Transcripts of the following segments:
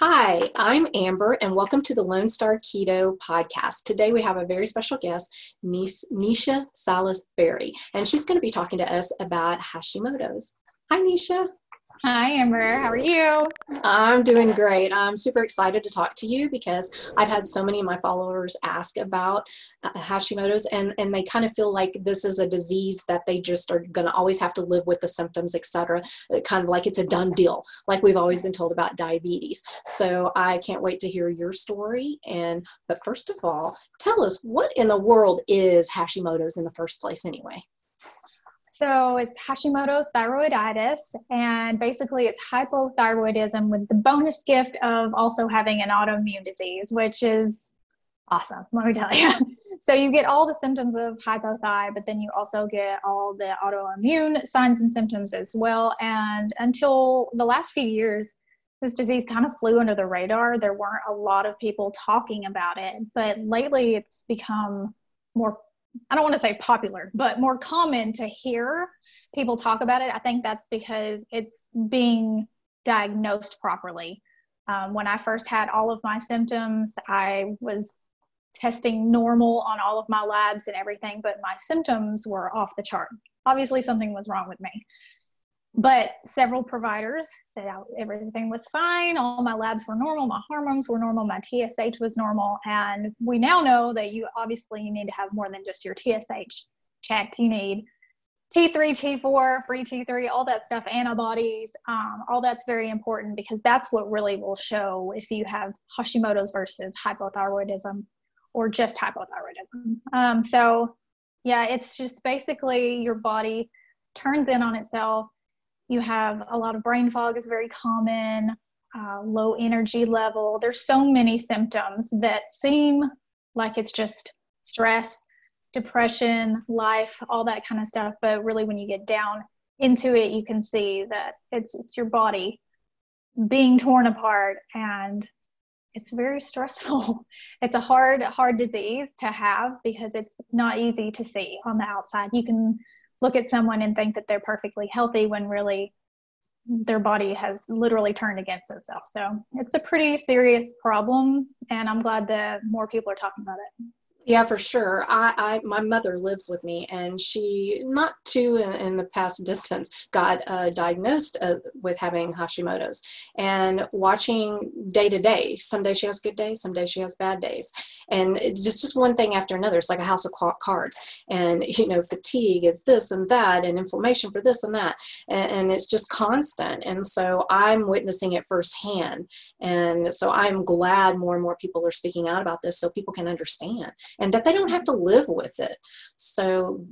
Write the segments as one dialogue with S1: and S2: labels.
S1: Hi, I'm Amber, and welcome to the Lone Star Keto podcast. Today we have a very special guest, Neisha Salas-Berry, and she's going to be talking to us about Hashimoto's. Hi, Neisha.
S2: Hi, Amber. How are you?
S1: I'm doing great. I'm super excited to talk to you because I've had so many of my followers ask about Hashimoto's, and they kind of feel like this is a disease that they just are going to always have to live with the symptoms, etc. Kind of like it's a done deal, like we've always been told about diabetes. So I can't wait to hear your story. But first of all, tell us, what in the world is Hashimoto's in the first place anyway?
S2: So it's Hashimoto's thyroiditis, and basically it's hypothyroidism with the bonus gift of also having an autoimmune disease, which is awesome, let me tell you. So you get all the symptoms of hypothyroid, but then you also get all the autoimmune signs and symptoms as well. And until the last few years, this disease kind of flew under the radar. There weren't a lot of people talking about it, but lately it's become more, I don't want to say popular, but more common to hear people talk about it. I think that's because it's being diagnosed properly. When I first had all of my symptoms, I was testing normal on all of my labs and everything, but my symptoms were off the chart. Obviously, something was wrong with me. But several providers said everything was fine. All my labs were normal. My hormones were normal. My TSH was normal. And we now know that you need to have more than just your TSH checked. You need T3, T4, free T3, all that stuff, antibodies. All that's very important because that's what really will show if you have Hashimoto's versus hypothyroidism or just hypothyroidism. So yeah, it's just basically your body turns in on itself. You have a lot of brain fog is very common, low energy level. There's so many symptoms that seem like it's just stress, depression, life, all that kind of stuff. But really when you get down into it, you can see that it's your body being torn apart, and it's very stressful. It's a hard disease to have because it's not easy to see on the outside. You can look at someone and think that they're perfectly healthy when really their body has literally turned against itself. So it's a pretty serious problem, and I'm glad that more people are talking about it.
S1: Yeah, for sure. My mother lives with me, and she, not too in the past distance, got diagnosed with having Hashimoto's. And watching day to day, some days she has good days, some days she has bad days, and it's just one thing after another. It's like a house of cards. And fatigue is this and that, and inflammation for this and that, and it's just constant. And so I'm witnessing it firsthand, and so I'm glad more and more people are speaking out about this so people can understand, and that they don't have to live with it. So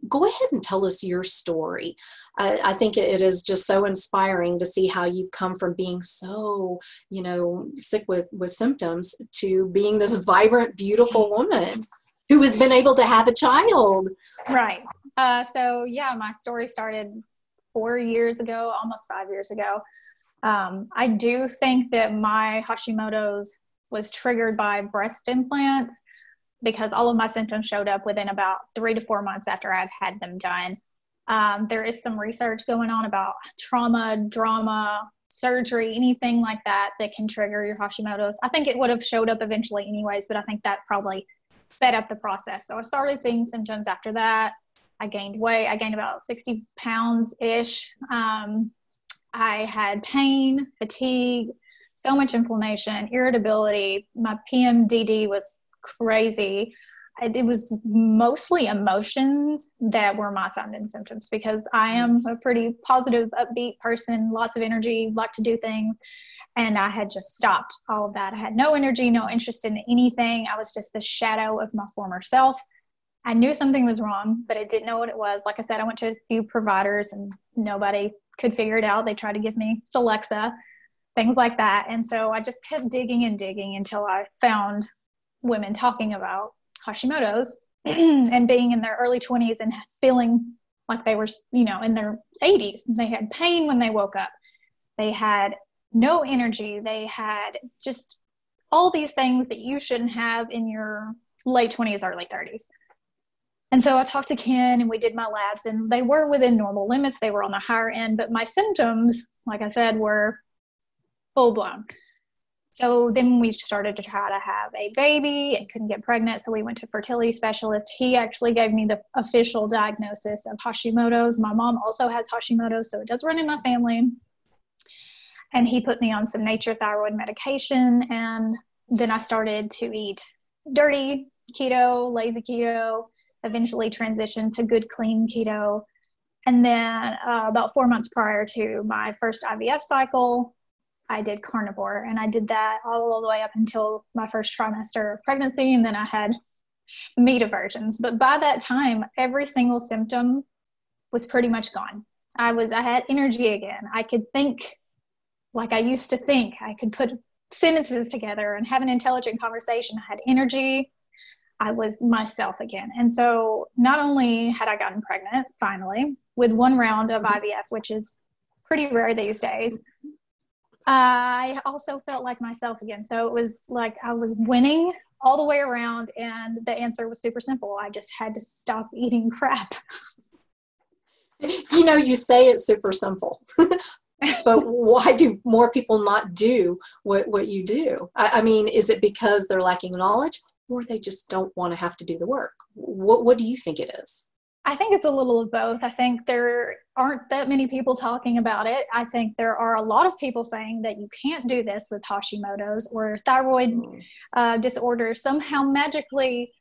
S1: go ahead and tell us your story. I think it is just so inspiring to see how you've come from being so, sick with symptoms to being this vibrant, beautiful woman who has been able to have a child.
S2: Right. So yeah, my story started 4 years ago, almost 5 years ago. I do think that my Hashimoto's was triggered by breast implants, because all of my symptoms showed up within about 3 to 4 months after I'd had them done. There is some research going on about trauma, drama, surgery, anything like that can trigger your Hashimoto's. I think it would have showed up eventually anyways, but I think that probably sped up the process. So I started seeing symptoms after that. I gained weight. I gained about 60 pounds-ish. I had pain, fatigue, so much inflammation, irritability. My PMDD was crazy. It was mostly emotions that were my signs and symptoms, because I am a pretty positive, upbeat person, lots of energy, like to do things. And I had just stopped all of that. I had no energy, no interest in anything. I was just the shadow of my former self. I knew something was wrong, but I didn't know what it was. Like I said, I went to a few providers and nobody could figure it out. They tried to give me Celexa, things like that. And so I just kept digging and digging until I found women talking about Hashimoto's and being in their early 20s and feeling like they were, in their 80s. They had pain when they woke up. They had no energy. They had just all these things that you shouldn't have in your late 20s, early 30s. And so I talked to Ken and we did my labs, and they were within normal limits. They were on the higher end, but my symptoms, like I said, were full blown. So then we started to try to have a baby and couldn't get pregnant. So we went to a fertility specialist. He actually gave me the official diagnosis of Hashimoto's. My mom also has Hashimoto's, so it does run in my family. And he put me on some nature thyroid medication. And then I started to eat dirty keto, lazy keto, eventually transitioned to good, clean keto. And then about 4 months prior to my first IVF cycle, I did carnivore, and I did that all the way up until my first trimester of pregnancy, and then I had meat aversions. But by that time, every single symptom was pretty much gone. I had energy again. I could think like I used to think. I could put sentences together and have an intelligent conversation. I had energy. I was myself again. And so not only had I gotten pregnant, finally, with one round of IVF, which is pretty rare these days, I also felt like myself again. So it was like I was winning all the way around, and the answer was super simple. I just had to stop eating crap.
S1: You know, you say it's super simple, but why do more people not do what you do? I mean, is it because they're lacking knowledge, or they just don't want to have to do the work? What do you think it is?
S2: I think it's a little of both. I think there aren't that many people talking about it. I think there are a lot of people saying that you can't do this with Hashimoto's, or thyroid disorders somehow magically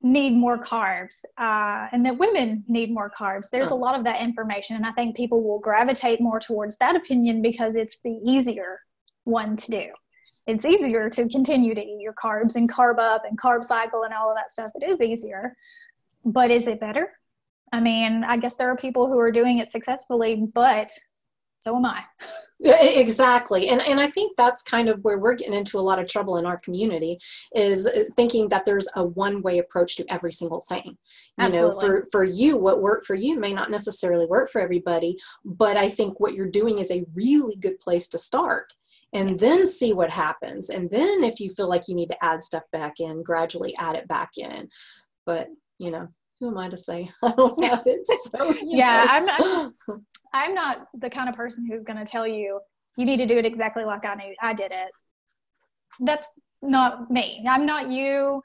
S2: need more carbs, and that women need more carbs. There's a lot of that information, and I think people will gravitate more towards that opinion because it's the easier one to do. It's easier to continue to eat your carbs and carb up and carb cycle and all of that stuff. It is easier, but is it better? I mean, I guess there are people who are doing it successfully, but so am I.
S1: Exactly. And I think that's kind of where we're getting into a lot of trouble in our community, is thinking that there's a one-way approach to every single thing.
S2: Absolutely.
S1: You know, for you, what worked for you may not necessarily work for everybody, but I think what you're doing is a really good place to start. And then see what happens. And then if you feel like you need to add stuff back in, gradually add it back in. But, you know, who am I to say? I don't have it. So,
S2: I'm not the kind of person who's going to tell you, you need to do it exactly like I did it. That's not me. I'm not you.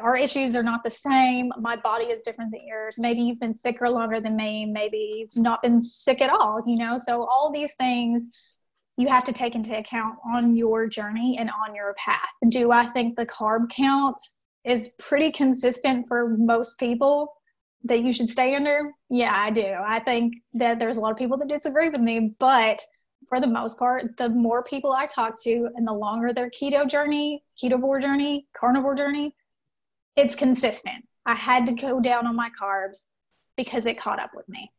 S2: Our issues are not the same. My body is different than yours. Maybe you've been sicker longer than me. Maybe you've not been sick at all, you know? So all these things you have to take into account on your journey and on your path. Do I think the carb count is pretty consistent for most people that you should stay under? Yeah, I do. I think that there's a lot of people that disagree with me, but for the most part, the more people I talk to and the longer their ketovore journey, carnivore journey, it's consistent. I had to go down on my carbs because it caught up with me.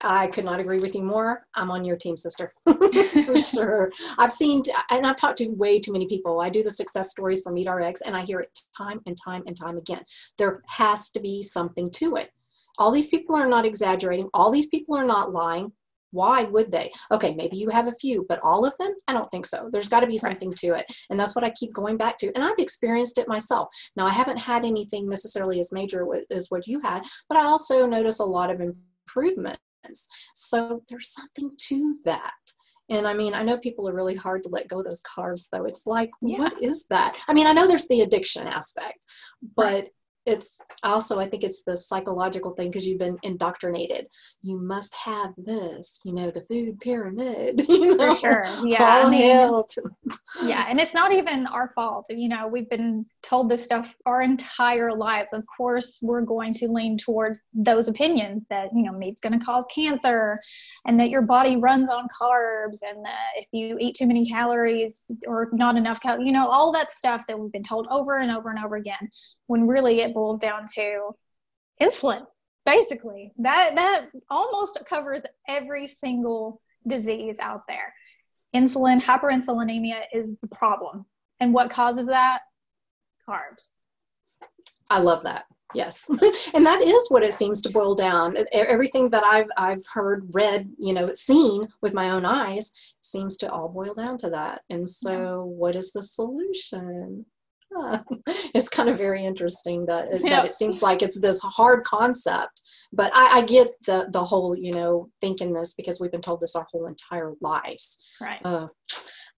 S1: I could not agree with you more. I'm on your team, sister. For sure. I've seen, and I've talked to way too many people. I do the success stories for MeatRx, and I hear it time and time and time again. There has to be something to it. All these people are not exaggerating. All these people are not lying. Why would they? Okay, maybe you have a few, but all of them? I don't think so. There's got to be something to it. And that's what I keep going back to. And I've experienced it myself. Now, I haven't had anything necessarily as major as what you had, but I also notice a lot of improvement. So there's something to that. And I mean, I know people are really hard to let go of those carbs, though. It's like, what is that? I mean, I know there's the addiction aspect, but it's also, I think it's the psychological thing, because you've been indoctrinated. You must have this, you know, the food pyramid. You know?
S2: For sure. Yeah. Yeah. And it's not even our fault. You know, we've been told this stuff our entire lives. Of course, we're going to lean towards those opinions that, you know, meat's going to cause cancer, and that your body runs on carbs, and that if you eat too many calories or not enough calories, you know, all that stuff that we've been told over and over and over again, when really it boils down to insulin. Basically, that almost covers every single disease out there. Insulin, hyperinsulinemia is the problem. And what causes that? Carbs.
S1: I love that. Yes. And that is what it seems to boil down. Everything that I've heard, read, you know, seen with my own eyes seems to all boil down to that. And so what is the solution? It's kind of very interesting that it seems like it's this hard concept, but I get the whole, you know, thinking this because we've been told this our whole entire lives.
S2: Right.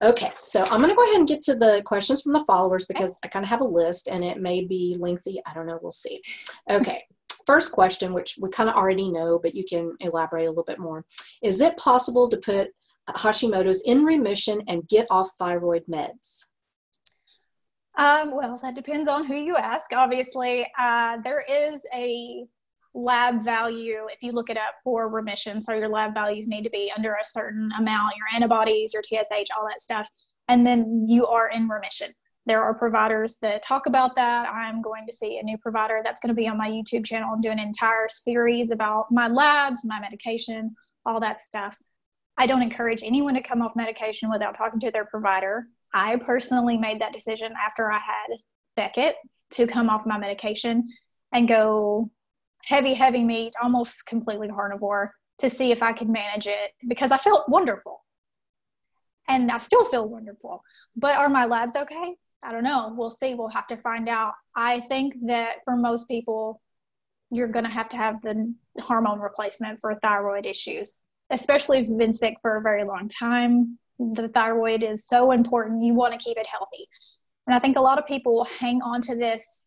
S1: Okay, so I'm going to go ahead and get to the questions from the followers because I kind of have a list and it may be lengthy. I don't know. We'll see. Okay, first question, which we kind of already know, but you can elaborate a little bit more. Is it possible to put Hashimoto's in remission and get off thyroid meds?
S2: Well, that depends on who you ask. Obviously, there is a lab value if you look it up for remission. So your lab values need to be under a certain amount, your antibodies, your TSH, all that stuff. And then you are in remission. There are providers that talk about that. I'm going to see a new provider that's going to be on my YouTube channel and do an entire series about my labs, my medication, all that stuff. I don't encourage anyone to come off medication without talking to their provider. I personally made that decision after I had Beckett to come off my medication and go heavy meat, almost completely carnivore, to see if I could manage it because I felt wonderful. And I still feel wonderful. But are my labs okay? I don't know. We'll see. We'll have to find out. I think that for most people, you're going to have the hormone replacement for thyroid issues, especially if you've been sick for a very long time. The thyroid is so important. You want to keep it healthy. And I think a lot of people hang on to this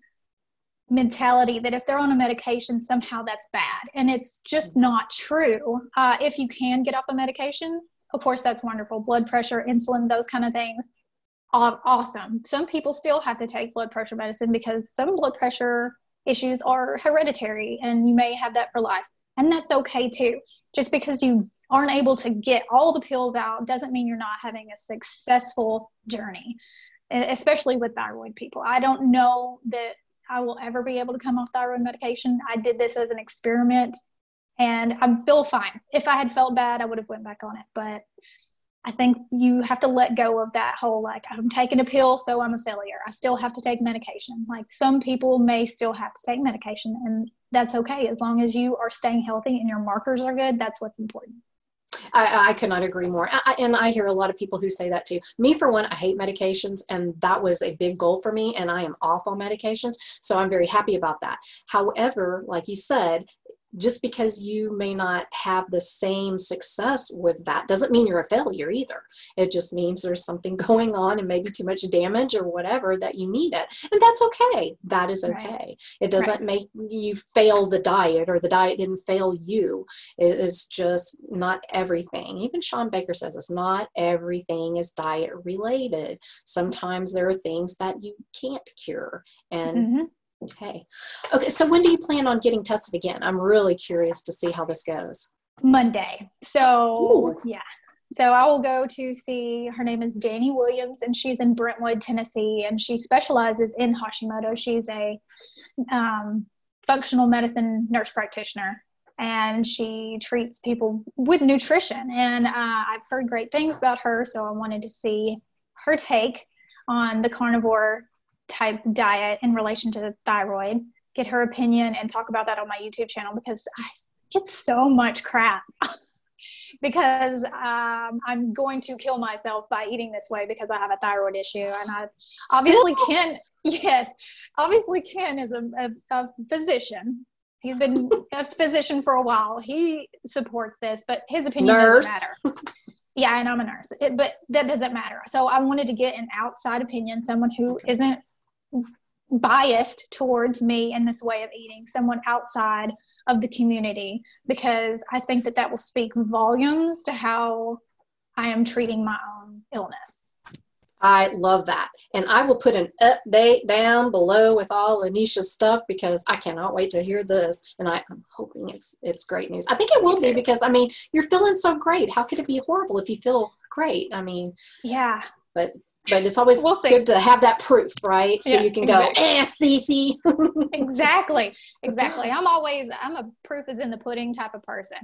S2: mentality that if they're on a medication, somehow that's bad. And it's just not true. If you can get off a medication, of course, that's wonderful. Blood pressure, insulin, those kind of things, awesome. Some people still have to take blood pressure medicine because some blood pressure issues are hereditary and you may have that for life. And that's okay too. Just because you aren't able to get all the pills out doesn't mean you're not having a successful journey, especially with thyroid people. I don't know that I will ever be able to come off thyroid medication. I did this as an experiment and I feel fine. If I had felt bad, I would have went back on it. But I think you have to let go of that whole, like, I'm taking a pill, so I'm a failure. I still have to take medication. Like, some people may still have to take medication, and that's okay. As long as you are staying healthy and your markers are good, that's what's important.
S1: I could not agree more. And I hear a lot of people who say that too. Me, for one, I hate medications, and that was a big goal for me, and I am off on medications, so I'm very happy about that. However, like you said, just because you may not have the same success with that doesn't mean you're a failure either. It just means there's something going on and maybe too much damage or whatever that you need it. And that's okay. That is okay. Right. It doesn't make you fail the diet or the diet didn't fail you. It's just not everything. Even Sean Baker says it's not everything is diet related. Sometimes there are things that you can't cure. And okay. So when do you plan on getting tested again? I'm really curious to see how this goes.
S2: Monday. So, yeah. So I will go to see, her name is Danny Williams, and she's in Brentwood, Tennessee, and she specializes in Hashimoto. She's a functional medicine nurse practitioner, and she treats people with nutrition. And I've heard great things about her, so I wanted to see her take on the carnivore type diet in relation to the thyroid, get her opinion, and talk about that on my YouTube channel because I get so much crap because I'm going to kill myself by eating this way because I have a thyroid issue. And I obviously Ken is a physician. He's been a physician for a while. He supports this, but his opinion doesn't matter. Yeah, and I'm a nurse, but that doesn't matter. So I wanted to get an outside opinion, someone who isn't biased towards me in this way of eating, someone outside of the community, because I think that will speak volumes to how I am treating my own illness.
S1: I love that. And I will put an update down below with all Neisha's stuff because I cannot wait to hear this. And I'm hoping it's great news. I think it will be because, I mean, you're feeling so great. How could it be horrible if you feel great? I mean, yeah. But it's always good to have that proof, right? So you can go, see.
S2: Exactly. I'm a proof is in the pudding type of person.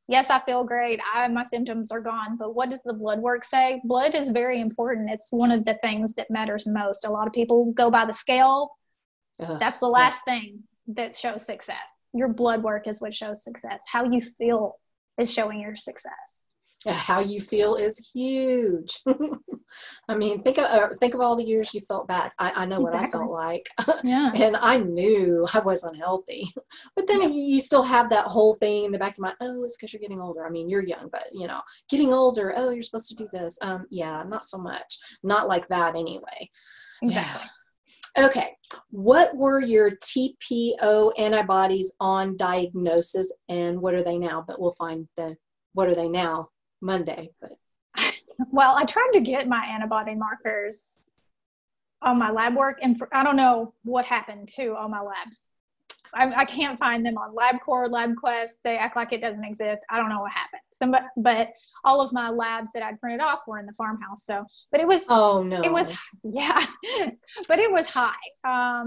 S2: Yes, I feel great. My symptoms are gone, but what does the blood work say? Blood is very important. It's one of the things that matters most. A lot of people go by the scale. That's the last thing that shows success. Your blood work is what shows success. How you feel is showing your success.
S1: How you feel is huge. I mean, think of all the years you felt bad. I know what I
S2: Exactly.
S1: felt like.
S2: Yeah.
S1: And I knew I wasn't healthy. But then
S2: Yep.
S1: you still have that whole thing in the back of your mind, oh, it's because you're getting older. I mean, you're young, but getting older, oh, you're supposed to do this. Yeah, not so much. Not like that anyway.
S2: Exactly.
S1: Okay. What were your TPO antibodies on diagnosis, and what are they now? But we'll find what are they now Monday. But
S2: Well, I tried to get my antibody markers on my lab work, and I don't know what happened to all my labs. I can't find them on LabCorp, LabQuest. They act like it doesn't exist. I don't know what happened. But all of my labs that I printed off were in the farmhouse. So, but it was,
S1: oh no,
S2: it was, yeah, but it was high.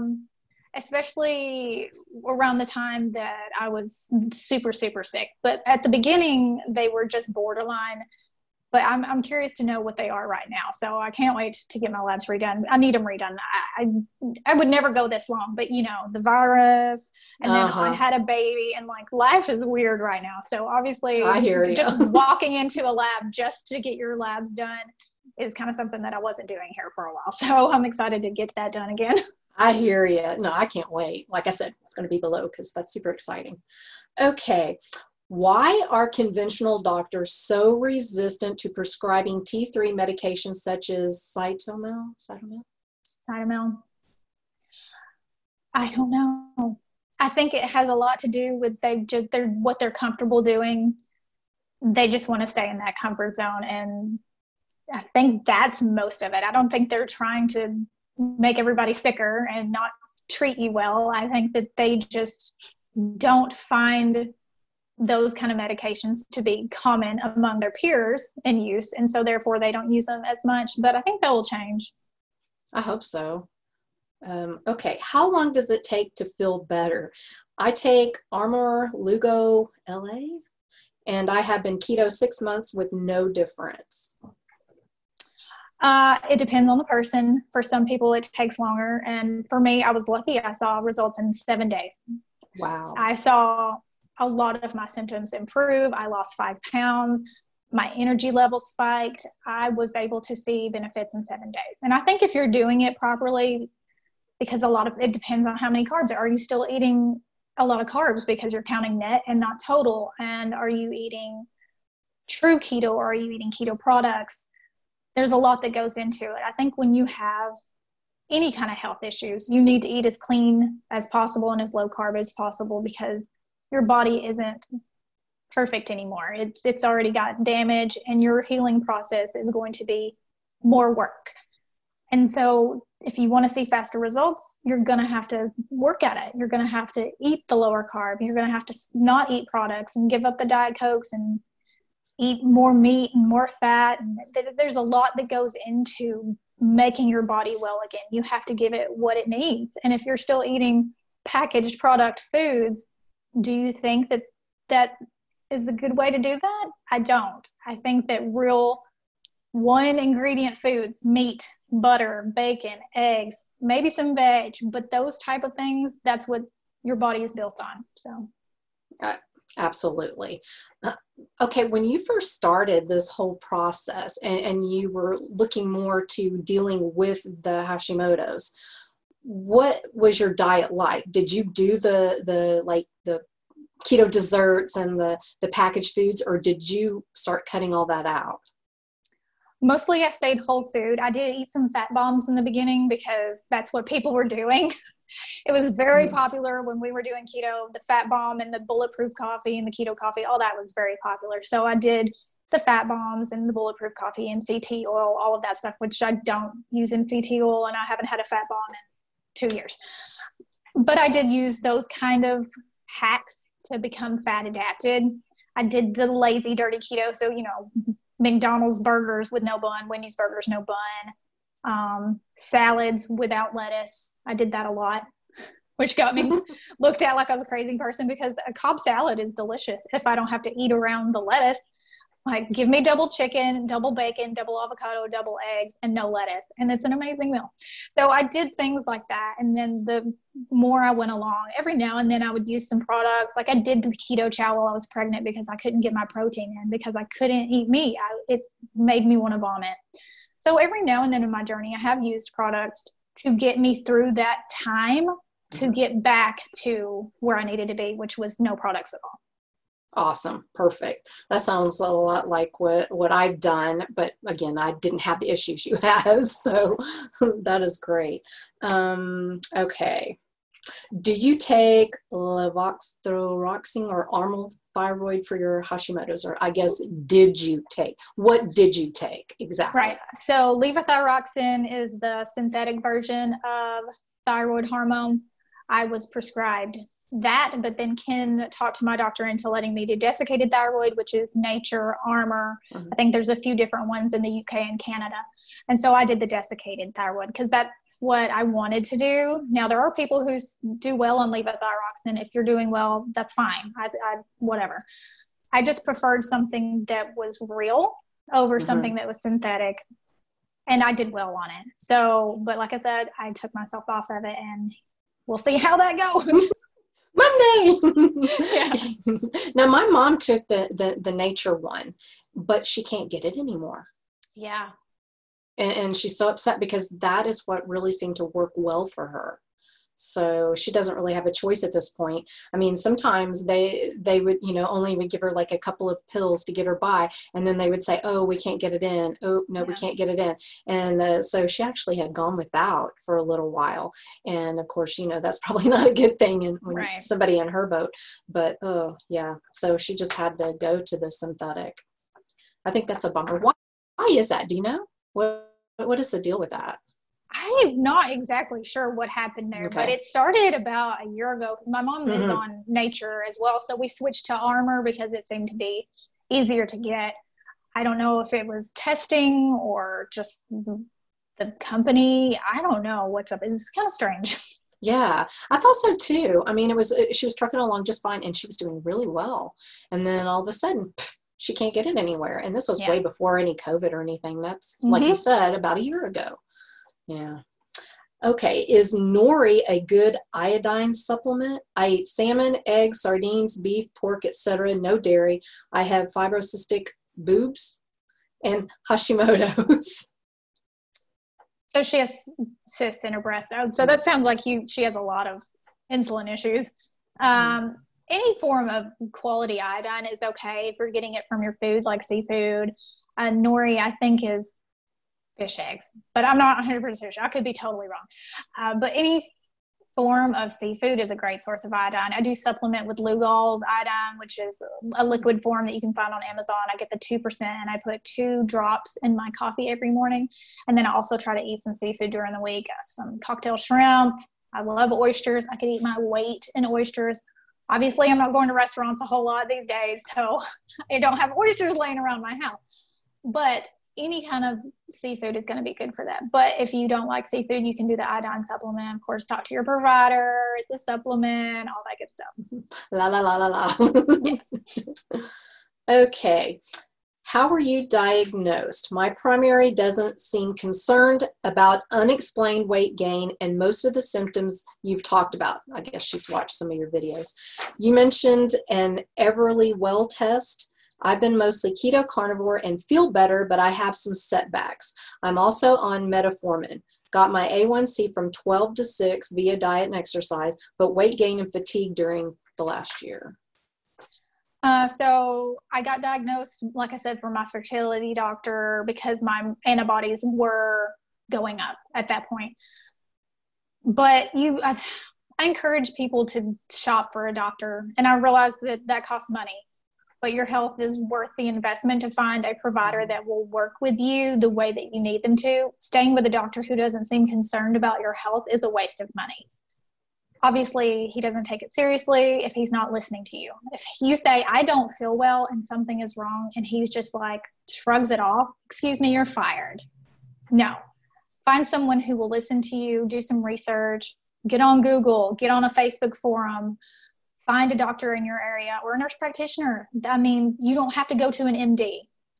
S2: Especially around the time that I was super, super sick. But at the beginning, they were just borderline. But I'm curious to know what they are right now. So I can't wait to get my labs redone. I need them redone. I would never go this long, but the virus, and then I had a baby, and like life is weird right now. So obviously,
S1: I hear you.
S2: Just walking into a lab just to get your labs done is kind of something that I wasn't doing here for a while. So I'm excited to get that done again.
S1: I hear you. No, I can't wait. Like I said, it's going to be below because that's super exciting. Okay. Why are conventional doctors so resistant to prescribing T3 medications such as Cytomel?
S2: Cytomel. I don't know. I think it has a lot to do with they're what they're comfortable doing. They just want to stay in that comfort zone, and I think that's most of it. I don't think they're trying to make everybody sicker and not treat you well. I think that they just don't find those kind of medications to be common among their peers in use, and so therefore they don't use them as much. But I think that will change.
S1: I hope so. Okay, how long does it take to feel better? I take Armour Lugo LA, and I have been keto 6 months with no difference.
S2: It depends on the person. For some people, it takes longer. And for me, I was lucky. I saw results in 7 days.
S1: Wow.
S2: I saw a lot of my symptoms improve. I lost 5 pounds. My energy level spiked. I was able to see benefits in 7 days. And I think if you're doing it properly, because it depends on how many carbs. Are you still eating a lot of carbs because you're counting net and not total? And are you eating true keto, or are you eating keto products? There's a lot that goes into it. I think when you have any kind of health issues, you need to eat as clean as possible and as low carb as possible, because your body isn't perfect anymore. It's already got damage, and your healing process is going to be more work. And so if you want to see faster results, you're going to have to work at it. You're going to have to eat the lower carb. You're going to have to not eat products and give up the Diet Cokes and eat more meat and more fat. And there's a lot that goes into making your body well again. You have to give it what it needs. And if you're still eating packaged product foods, do you think that that is a good way to do that? I don't. I think that real one ingredient foods, meat, butter, bacon, eggs, maybe some veg, but those type of things, that's what your body is built on. So
S1: absolutely. Okay, when you first started this whole process, and you were looking more to dealing with the Hashimoto's, what was your diet like? Did you do the keto desserts and the packaged foods, or did you start cutting all that out?
S2: Mostly I stayed whole food. I did eat some fat bombs in the beginning because that's what people were doing. It was very popular when we were doing keto. The fat bomb and the bulletproof coffee and the keto coffee, all that was very popular. So I did the fat bombs and the bulletproof coffee and CT oil, all of that stuff, which I don't use in CT oil, and I haven't had a fat bomb in 2 years. But I did use those kind of hacks to become fat adapted. I did the lazy, dirty keto. So, McDonald's burgers with no bun, Wendy's burgers, no bun, salads without lettuce. I did that a lot, which got me looked at like I was a crazy person, because a Cobb salad is delicious if I don't have to eat around the lettuce. Like, give me double chicken, double bacon, double avocado, double eggs, and no lettuce. And it's an amazing meal. So I did things like that. And then the more I went along. Every now and then I would use some products. Like I did the keto chow while I was pregnant because I couldn't get my protein in because I couldn't eat meat. It made me want to vomit. So every now and then in my journey, I have used products to get me through that time to get back to where I needed to be, which was no products at all.
S1: Awesome. Perfect. That sounds a lot like what I've done, but again, I didn't have the issues you have, so that is great. Okay. Do you take Levothyroxine or Armour Thyroid for your Hashimoto's? Or I guess, did you take? What did you take exactly?
S2: Right. So levothyroxine is the synthetic version of thyroid hormone. I was prescribed that, but then Ken talked to my doctor into letting me do desiccated thyroid, which is Nature, Armour.
S1: Mm-hmm.
S2: I think there's a few different ones in the UK and Canada. And so I did the desiccated thyroid because that's what I wanted to do. Now, there are people who do well on levothyroxine. If you're doing well, that's fine. Whatever. I just preferred something that was real over something that was synthetic. And I did well on it. So, but like I said, I took myself off of it and we'll see how that goes.
S1: Monday. Yeah. Now my mom took the Nature one, but she can't get it anymore.
S2: Yeah.
S1: And she's so upset because that is what really seemed to work well for her. So she doesn't really have a choice at this point. I mean, sometimes they would, only would give her like a couple of pills to get her by. And then they would say, oh, we can't get it in. Oh, no, we can't get it in. And so she actually had gone without for a little while. And of course, that's probably not a good thing when somebody in her boat. But, oh, yeah. So she just had to go to the synthetic. I think that's a bummer. Why is that? Do you know? What is the deal with that?
S2: I'm not exactly sure what happened there, but it started about a year ago because my mom is on Nature as well. So we switched to Armour because it seemed to be easier to get. I don't know if it was testing or just the company. I don't know what's up. It's kind of strange.
S1: Yeah, I thought so too. I mean, she was trucking along just fine and she was doing really well. And then all of a sudden, she can't get it anywhere. And this was way before any COVID or anything. That's like you said, about a year ago. Yeah. Okay. Is Nori a good iodine supplement? I eat salmon, eggs, sardines, beef, pork, etc. No dairy. I have fibrocystic boobs and Hashimoto's.
S2: So she has cysts in her breast. So that sounds like she has a lot of insulin issues. Any form of quality iodine is okay if you're getting it from your food, like seafood. Nori, I think, is fish eggs, but I'm not 100% sure. I could be totally wrong. But any form of seafood is a great source of iodine. I do supplement with Lugol's iodine, which is a liquid form that you can find on Amazon. I get the 2% and I put 2 drops in my coffee every morning. And then I also try to eat some seafood during the week, some cocktail shrimp. I love oysters. I could eat my weight in oysters. Obviously, I'm not going to restaurants a whole lot these days, so I don't have oysters laying around my house. But any kind of seafood is going to be good for that. But if you don't like seafood, you can do the iodine supplement. Of course, talk to your provider. It's a supplement, all that good stuff.
S1: La, la, la, la, la. Okay. How were you diagnosed? My primary doesn't seem concerned about unexplained weight gain and most of the symptoms you've talked about. I guess she's watched some of your videos. You mentioned an Everly Well test. I've been mostly keto carnivore and feel better, but I have some setbacks. I'm also on metformin. Got my A1C from 12 to 6 via diet and exercise, but weight gain and fatigue during the last year.
S2: So I got diagnosed, like I said, from my fertility doctor because my antibodies were going up at that point. But I encourage people to shop for a doctor, and I realize that costs money. But your health is worth the investment to find a provider that will work with you the way that you need them to. Staying with a doctor who doesn't seem concerned about your health is a waste of money. Obviously, he doesn't take it seriously if he's not listening to you. If you say, I don't feel well and something is wrong, and he's just like shrugs it off, excuse me, you're fired. No. Find someone who will listen to you, do some research, get on Google, get on a Facebook forum, find a doctor in your area or a nurse practitioner. I mean, you don't have to go to an MD.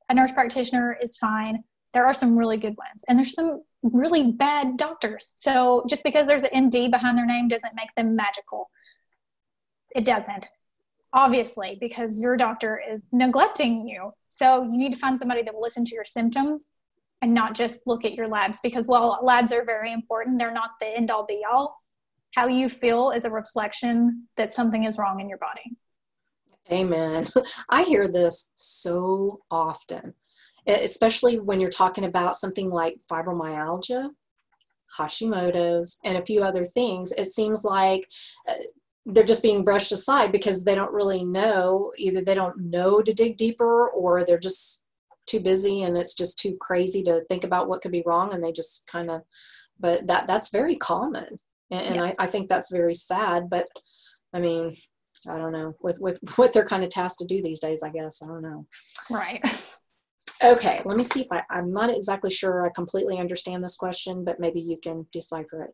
S2: A nurse practitioner is fine. There are some really good ones. And there's some really bad doctors. So just because there's an MD behind their name doesn't make them magical. It doesn't, obviously, because your doctor is neglecting you. So you need to find somebody that will listen to your symptoms and not just look at your labs, because while labs are very important, they're not the end all be all. How you feel is a reflection that something is wrong in your body.
S1: Amen. I hear this so often, especially when you're talking about something like fibromyalgia, Hashimoto's, and a few other things. It seems like they're just being brushed aside because they don't really know. Either they don't know to dig deeper, or they're just too busy and it's just too crazy to think about what could be wrong, and they just kind of, but that's very common. And
S2: Yeah.
S1: I think that's very sad, but I mean, I don't know, with what they're kind of tasked to do these days, I guess. I don't know.
S2: Right.
S1: Okay, let me see if I'm not exactly sure I completely understand this question, but maybe you can decipher it.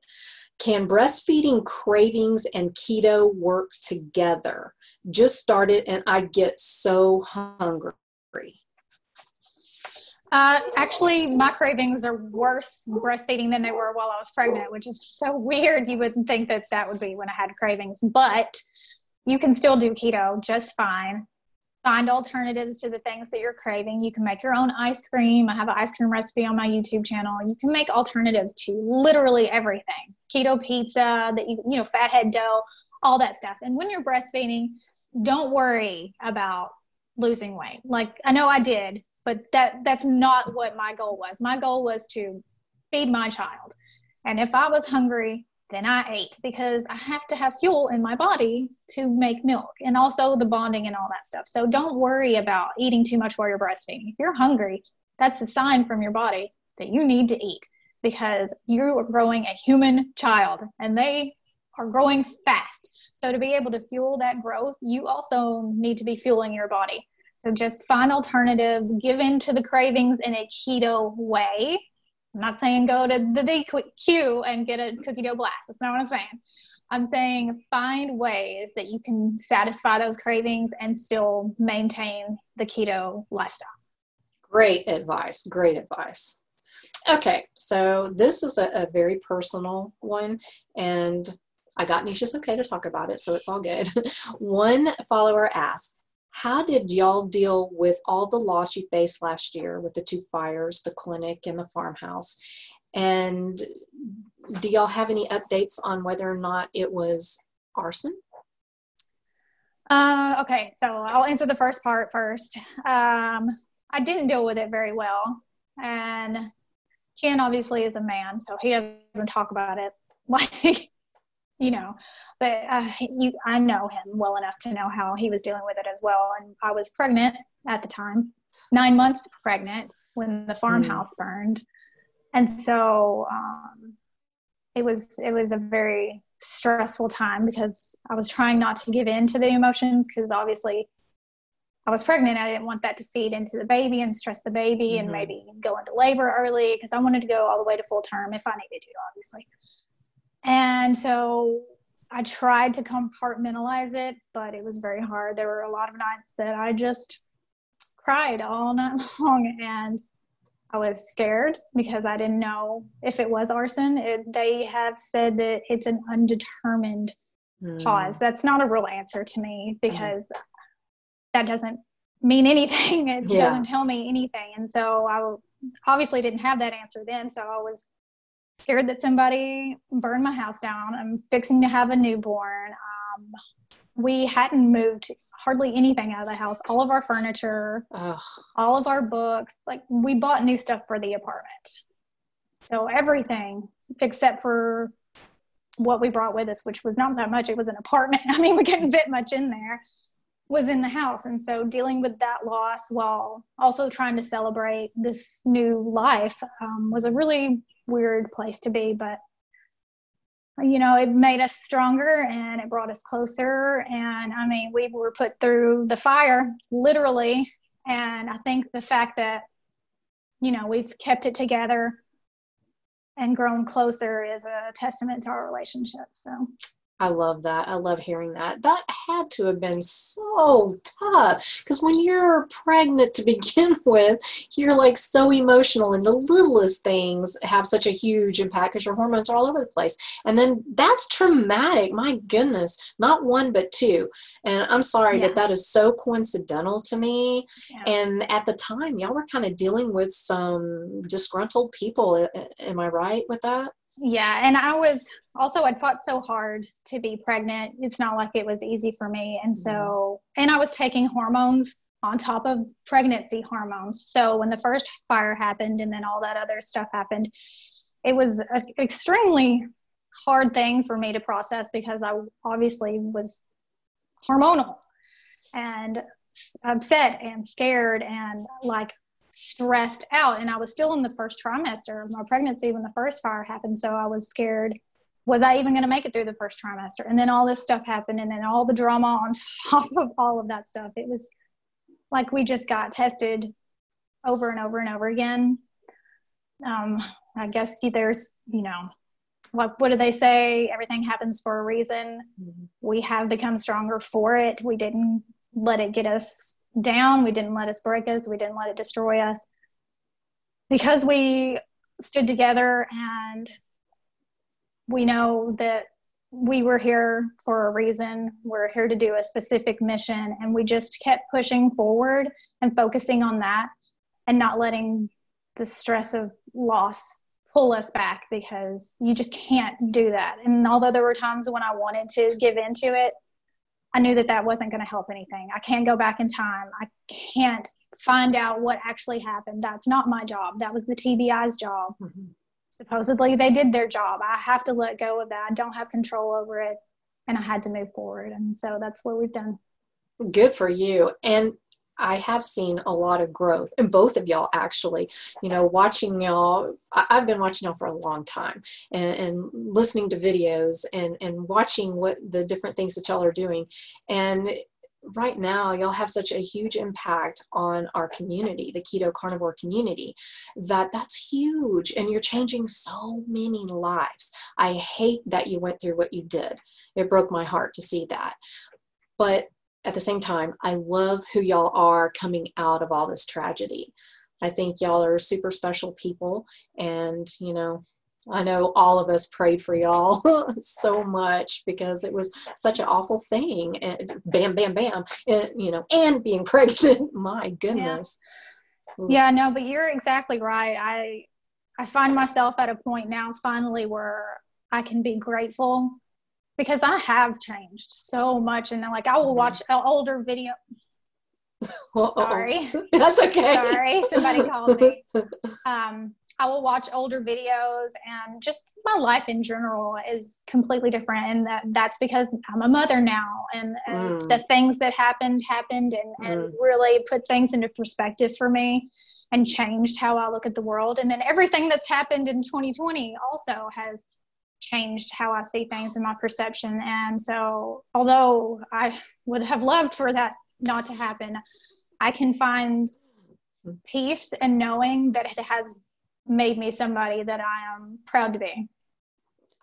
S1: Can breastfeeding cravings and keto work together? Just started and I get so hungry.
S2: Actually, my cravings are worse breastfeeding than they were while I was pregnant, which is so weird. You wouldn't think that that would be when I had cravings, but you can still do keto just fine. Find alternatives to the things that you're craving. You can make your own ice cream. I have an ice cream recipe on my YouTube channel. You can make alternatives to literally everything. Keto pizza, that you know, fathead dough, all that stuff. And when you're breastfeeding, don't worry about losing weight. Like, I know I did, but that's not what my goal was. My goal was to feed my child. And if I was hungry, then I ate, because I have to have fuel in my body to make milk, and also the bonding and all that stuff. So don't worry about eating too much while you're breastfeeding. If you're hungry, that's a sign from your body that you need to eat, because you are growing a human child and they are growing fast. So to be able to fuel that growth, you also need to be fueling your body. So just find alternatives, give in to the cravings in a keto way. I'm not saying go to the DQ and get a cookie dough blast. That's not what I'm saying. I'm saying find ways that you can satisfy those cravings and still maintain the keto lifestyle.
S1: Great advice. Great advice. Okay, so this is a very personal one, and I got Neisha's okay to talk about it, so it's all good. One follower asked, how did y'all deal with all the loss you faced last year with the 2 fires, the clinic and the farmhouse? And do y'all have any updates on whether or not it was arson?
S2: Okay, so I'll answer the first part first. I didn't deal with it very well. And Ken obviously is a man, so he doesn't talk about it like, you know, but I know him well enough to know how he was dealing with it as well. And I was pregnant at the time, 9 months pregnant when the farmhouse burned. And so it was a very stressful time, because I was trying not to give in to the emotions, because obviously I was pregnant. I didn't want that to feed into the baby and stress the baby and maybe go into labor early, because I wanted to go all the way to full term if I needed to, obviously. And so I tried to compartmentalize it, but it was very hard. There were a lot of nights that I just cried all night long, and I was scared because I didn't know if it was arson. They have said that it's an undetermined cause. That's not a real answer to me, because that doesn't mean anything. It doesn't tell me anything. And so I obviously didn't have that answer then. So I was scared that somebody burned my house down. I'm fixing to have a newborn. We hadn't moved hardly anything out of the house. All of our furniture, all of our books, like we bought new stuff for the apartment. So everything except for what we brought with us, which was not that much. It was an apartment. I mean, we couldn't fit much in there, was in the house. And so dealing with that loss while also trying to celebrate this new life was a really weird place to be. But you know, it made us stronger and it brought us closer. And I mean, we were put through the fire, literally. And I think the fact that, you know, we've kept it together and grown closer is a testament to our relationship. So
S1: I love that. I love hearing that. That had to have been so tough because when you're pregnant to begin with, you're like so emotional, and the littlest things have such a huge impact because your hormones are all over the place. And then that's traumatic. My goodness, not one, but two. And I'm sorry, but that is so coincidental to me.
S2: Yeah.
S1: And at the time, y'all were kind of dealing with some disgruntled people. Am I right with that?
S2: Yeah. And I'd fought so hard to be pregnant. It's not like it was easy for me. And so, and I was taking hormones on top of pregnancy hormones. So when the first fire happened and then all that other stuff happened, it was an extremely hard thing for me to process because I obviously was hormonal and upset and scared and like stressed out. And I was still in the first trimester of my pregnancy when the first fire happened. So I was scared, was I even going to make it through the first trimester? And then all this stuff happened, and then all the drama on top of all of that stuff. It was like we just got tested over and over and over again. I guess there's, what do they say? Everything happens for a reason. Mm-hmm. We have become stronger for it. We didn't let it get us down. We didn't let us break us. We didn't let it destroy us, because we stood together, and we know that we were here for a reason. We're here to do a specific mission, and we just kept pushing forward and focusing on that and not letting the stress of loss pull us back, because you just can't do that. And although there were times when I wanted to give into it, I knew that that wasn't going to help anything. I can't go back in time. I can't find out what actually happened. That's not my job. That was the TBI's job. Mm-hmm. Supposedly they did their job. I have to let go of that. I don't have control over it. And I had to move forward. And so that's what we've done. Good for you. And I have seen a lot of growth in both of y'all, actually. Watching y'all, I've been watching y'all for a long time, and listening to videos and watching what the different things that y'all are doing. And right now, y'all have such a huge impact on our community, the Keto Carnivore community, that's huge. And you're changing so many lives. I hate that you went through what you did. It broke my heart to see that. But at the same time, I love who y'all are coming out of all this tragedy. I think y'all are super special people. And, I know all of us prayed for y'all so much, because it was such an awful thing. And bam, bam, bam, and being pregnant. My goodness. Yeah, no, but you're exactly right. I find myself at a point now finally where I can be grateful, because I have changed so much. And I will watch an older video. Sorry.
S1: That's okay.
S2: Sorry, somebody called me. I will watch older videos, and just my life in general is completely different. And that's because I'm a mother now, and the things that happened and really put things into perspective for me and changed how I look at the world. And then everything that's happened in 2020 also has changed how I see things and my perception. And so, although I would have loved for that not to happen, I can find peace in knowing that it has made me somebody that I am proud to be.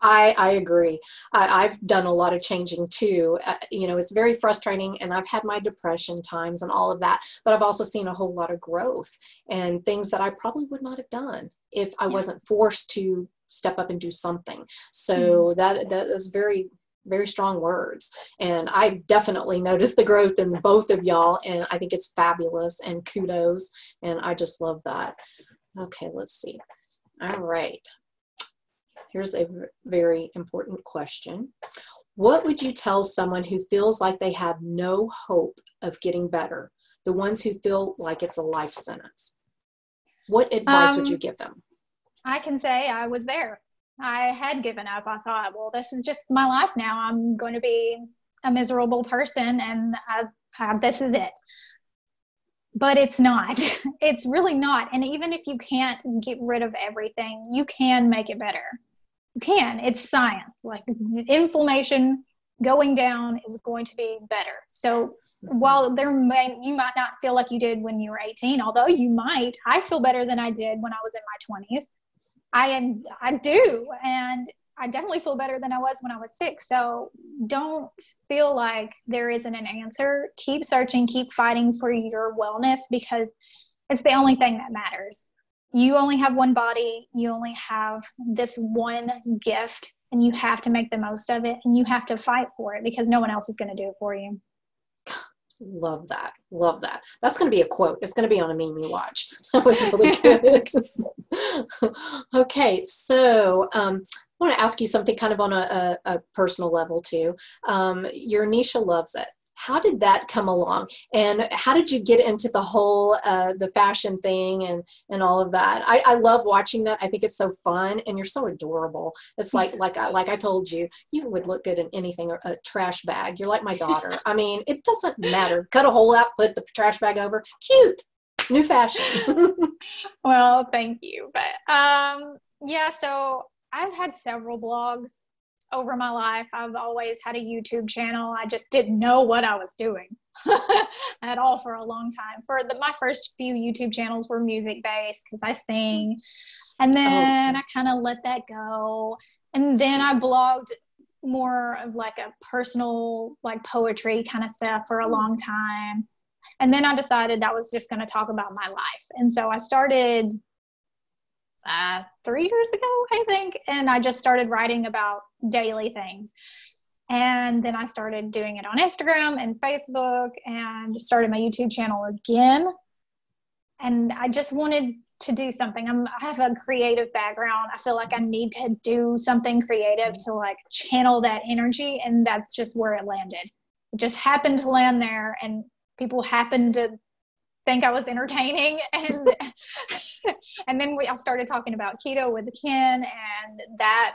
S1: I agree. I've done a lot of changing too. It's very frustrating, and I've had my depression times and all of that, but I've also seen a whole lot of growth and things that I probably would not have done if I wasn't forced to step up and do something. So that is very, very strong words. And I definitely noticed the growth in both of y'all, and I think it's fabulous, and kudos. And I just love that. Okay, let's see. All right. Here's a very important question. What would you tell someone who feels like they have no hope of getting better? The ones who feel like it's a life sentence. What advice would you give them?
S2: I can say I was there. I had given up. I thought, well, this is just my life now. I'm going to be a miserable person, and this is it. But it's not. It's really not. And even if you can't get rid of everything, you can make it better. You can. It's science. Like, inflammation going down is going to be better. So while you might not feel like you did when you were 18, although you might, I feel better than I did when I was in my 20s. I do. And I definitely feel better than I was when I was sick. So don't feel like there isn't an answer. Keep searching, keep fighting for your wellness, because it's the only thing that matters. You only have one body. You only have this one gift, and you have to make the most of it, and you have to fight for it, because no one else is going to do it for you.
S1: Love that. Love that. That's going to be a quote. It's going to be on a meme you watch. That was really good. Okay. So, I want to ask you something kind of on a personal level too. Your Neisha Loves It. How did that come along? And how did you get into the whole, the fashion thing and all of that? I love watching that. I think it's so fun, and you're so adorable. It's like I told you, you would look good in anything, or a trash bag. You're like my daughter. I mean, it doesn't matter. Cut a hole out, put the trash bag over. Cute. New fashion.
S2: Well, thank you. But yeah, so I've had several blogs over my life. I've always had a YouTube channel. I just didn't know what I was doing at all for a long time. My first few YouTube channels were music based, because I sing, and then I kind of let that go. And then I blogged more of like a personal, like poetry kind of stuff for a long time. And then I decided I was just going to talk about my life. And so I started 3 years ago, I think. And I just started writing about daily things. And then I started doing it on Instagram and Facebook, and started my YouTube channel again. And I just wanted to do something. I have a creative background. I feel like I need to do something creative to like channel that energy. And that's just where it landed. It just happened to land there, and people happened to think I was entertaining. And and then I started talking about keto with Ken, and that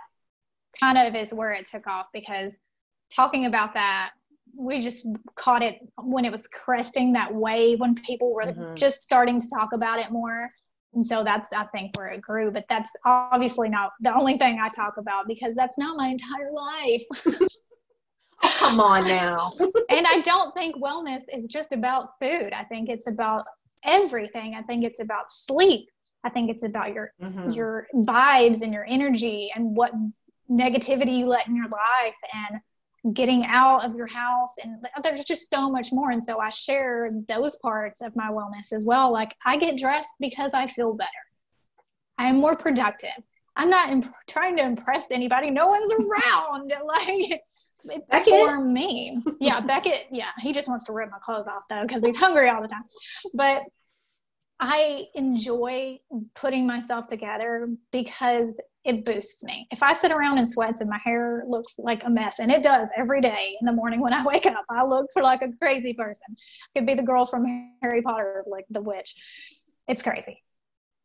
S2: kind of is where it took off, because talking about that, we just caught it when it was cresting that wave, when people were just starting to talk about it more. And so that's, I think, where it grew. But that's obviously not the only thing I talk about, because that's not my entire life.
S1: Oh, come on now.
S2: And I don't think wellness is just about food. I think it's about everything. I think it's about sleep. I think it's about your vibes and your energy, and what negativity you let in your life, and getting out of your house. And there's just so much more. And so I share those parts of my wellness as well. Like, I get dressed because I feel better. I'm more productive. I'm not trying to impress anybody. No one's around. Like, it's for me. Yeah, Beckett. Yeah, he just wants to rip my clothes off though, because he's hungry all the time. But I enjoy putting myself together because it boosts me. If I sit around in sweats and my hair looks like a mess, and it does every day in the morning when I wake up, I look like a crazy person. I could be the girl from Harry Potter, like the witch. It's crazy.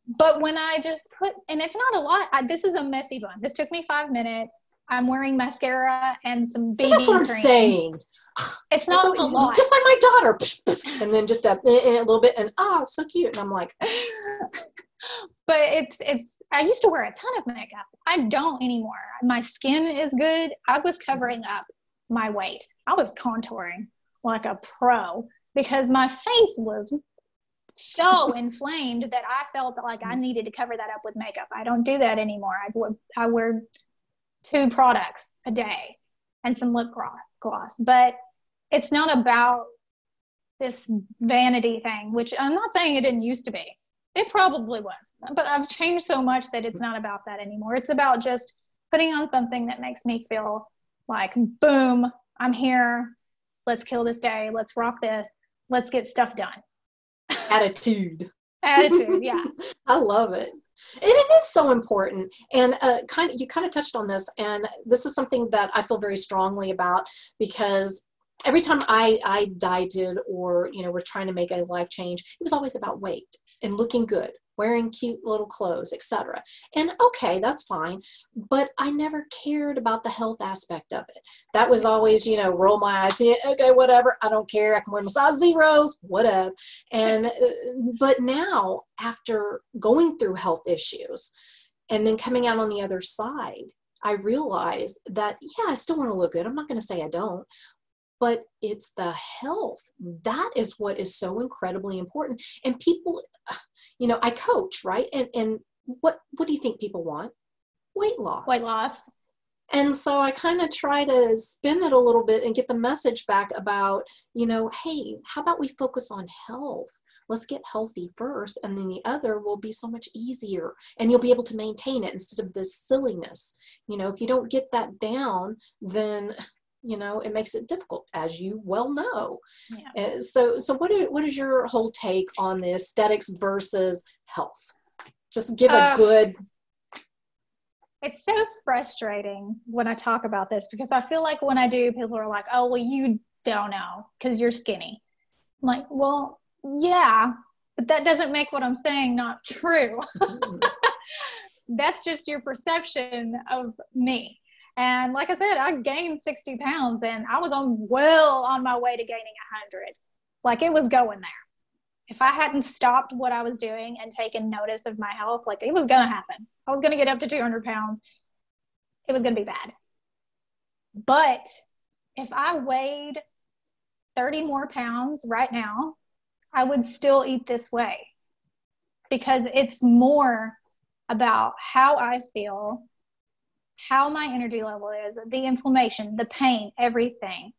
S2: But when I just and it's not a lot. This is a messy bun. This took me 5 minutes. I'm wearing mascara and some BB cream.
S1: That's what I'm saying.
S2: It's not a lot.
S1: Just like my daughter. And then just a little bit, and so cute. And I'm like.
S2: But it's, I used to wear a ton of makeup. I don't anymore. My skin is good. I was covering up my weight. I was contouring like a pro, because my face was so inflamed that I felt like I needed to cover that up with makeup. I don't do that anymore. I wear 2 products a day and some lip gloss. But it's not about this vanity thing, which I'm not saying it didn't used to be. It probably was, but I've changed so much that it's not about that anymore. It's about just putting on something that makes me feel like, boom, I'm here. Let's kill this day. Let's rock this. Let's get stuff done.
S1: Attitude.
S2: Attitude, yeah.
S1: I love it. And it is so important. And you kind of touched on this, and this is something that I feel very strongly about, because every time I dieted or, was trying to make a life change, it was always about weight and looking good, wearing cute little clothes, etc. And okay, that's fine. But I never cared about the health aspect of it. That was always, roll my eyes. Yeah, okay, whatever. I don't care. I can wear my size zeros, whatever. And, but now, after going through health issues and then coming out on the other side, I realize that, yeah, I still want to look good. I'm not going to say I don't. But it's the health. That is what is so incredibly important. And people, I coach, right? And what do you think people want? Weight loss.
S2: Weight loss.
S1: And so I kind of try to spin it a little bit and get the message back about, hey, how about we focus on health? Let's get healthy first, and then the other will be so much easier, and you'll be able to maintain it instead of this silliness. If you don't get that down, then it makes it difficult, as you well know. Yeah. So what is your whole take on the aesthetics versus health? Just give a good.
S2: It's so frustrating when I talk about this, because I feel like when I do, people are like, oh, well, you don't know because you're skinny. I'm like, well, yeah, but that doesn't make what I'm saying not true. That's just your perception of me. And like I said, I gained 60 pounds and I was well on my way to gaining 100. Like, it was going there. If I hadn't stopped what I was doing and taken notice of my health, like, it was going to happen. I was going to get up to 200 pounds. It was going to be bad. But if I weighed 30 more pounds right now, I would still eat this way, because it's more about how I feel, how my energy level is, the inflammation, the pain, everything.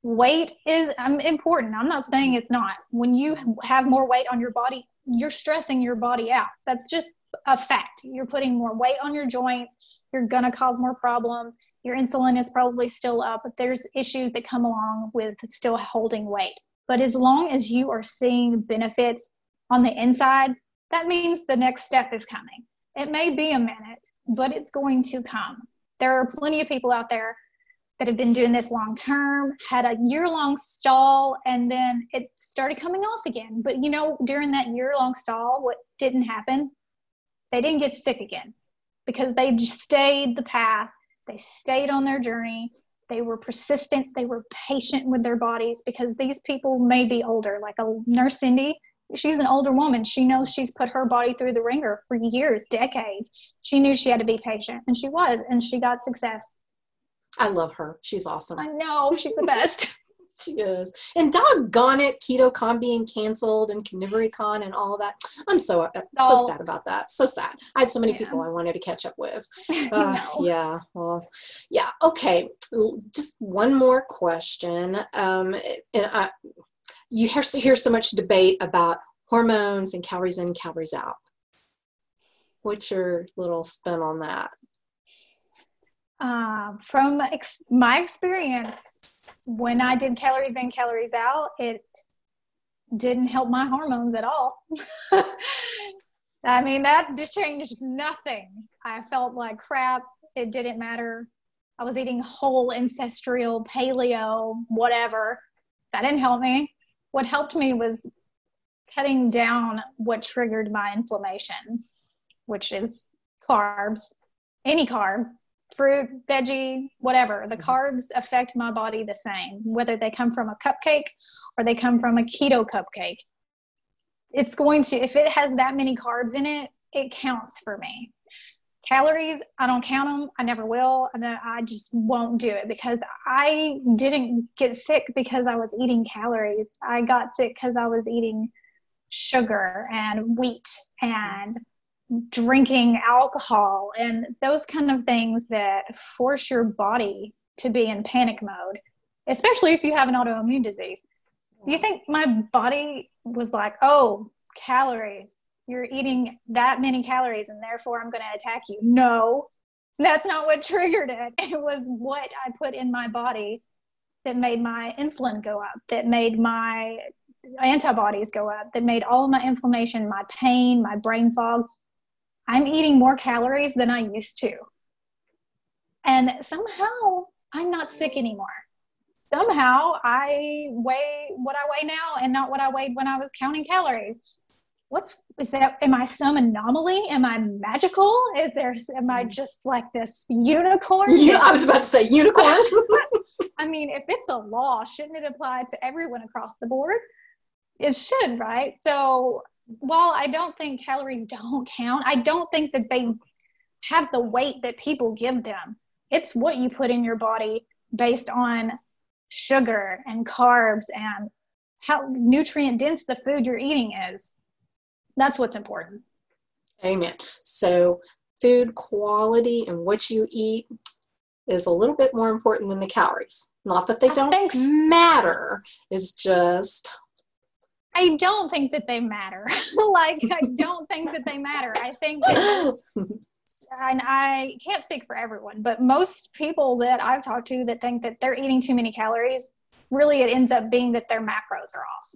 S2: Weight is important. I'm not saying it's not. When you have more weight on your body, you're stressing your body out. That's just a fact. You're putting more weight on your joints. You're going to cause more problems. Your insulin is probably still up. There's issues that come along with still holding weight. But as long as you are seeing benefits on the inside, that means the next step is coming. It may be a minute, but it's going to come. There are plenty of people out there that have been doing this long term, had a year-long stall, and then it started coming off again. But during that year-long stall, what didn't happen? They didn't get sick again, because they just stayed the path. They stayed on their journey. They were persistent. They were patient with their bodies, because these people may be older. Like a Nurse Cindy, she's an older woman. She knows she's put her body through the ringer for years, decades. She knew she had to be patient, and she was, and she got success.
S1: I love her. She's awesome.
S2: I know. She's the best.
S1: She is. And doggone it, KetoCon being canceled and CarnivoreCon and all of that. I'm so sad about that. So sad. I had so many people I wanted to catch up with. Yeah. Well, yeah. Okay. Just one more question. You hear so much debate about hormones and calories in, calories out. What's your little spin on that?
S2: From my experience, when I did calories in, calories out, it didn't help my hormones at all. I mean, that just changed nothing. I felt like crap. It didn't matter. I was eating whole, ancestral, paleo, whatever. That didn't help me. What helped me was cutting down what triggered my inflammation, which is carbs, any carb. Fruit, veggie, whatever. The carbs affect my body the same, whether they come from a cupcake or they come from a keto cupcake. It's going to, if it has that many carbs in it, it counts for me. Calories, I don't count them. I never will. And I just won't do it, because I didn't get sick because I was eating calories. I got sick because I was eating sugar and wheat and drinking alcohol and those kind of things that force your body to be in panic mode, especially if you have an autoimmune disease. Do you think my body was like, oh, calories, you're eating that many calories and therefore I'm going to attack you? No, that's not what triggered it. It was what I put in my body that made my insulin go up, that made my antibodies go up, that made all of my inflammation, my pain, my brain fog. I'm eating more calories than I used to. And somehow I'm not sick anymore. Somehow I weigh what I weigh now and not what I weighed when I was counting calories. Is that, am I some anomaly? Am I magical? Am I just like this unicorn?
S1: Yeah, I was about to say unicorn.
S2: I mean, if it's a law, shouldn't it apply to everyone across the board? It should, right? So while I don't think calories don't count, I don't think that they have the weight that people give them. It's what you put in your body based on sugar and carbs and how nutrient dense the food you're eating is. That's what's important.
S1: Amen. So food quality and what you eat, is a little bit more important than the calories. Not that they don't matter. It's just...
S2: I don't think that they matter. Like, I don't think that they matter. I think that and I can't speak for everyone, but most people that I've talked to that think that they're eating too many calories, really it ends up being that their macros are off.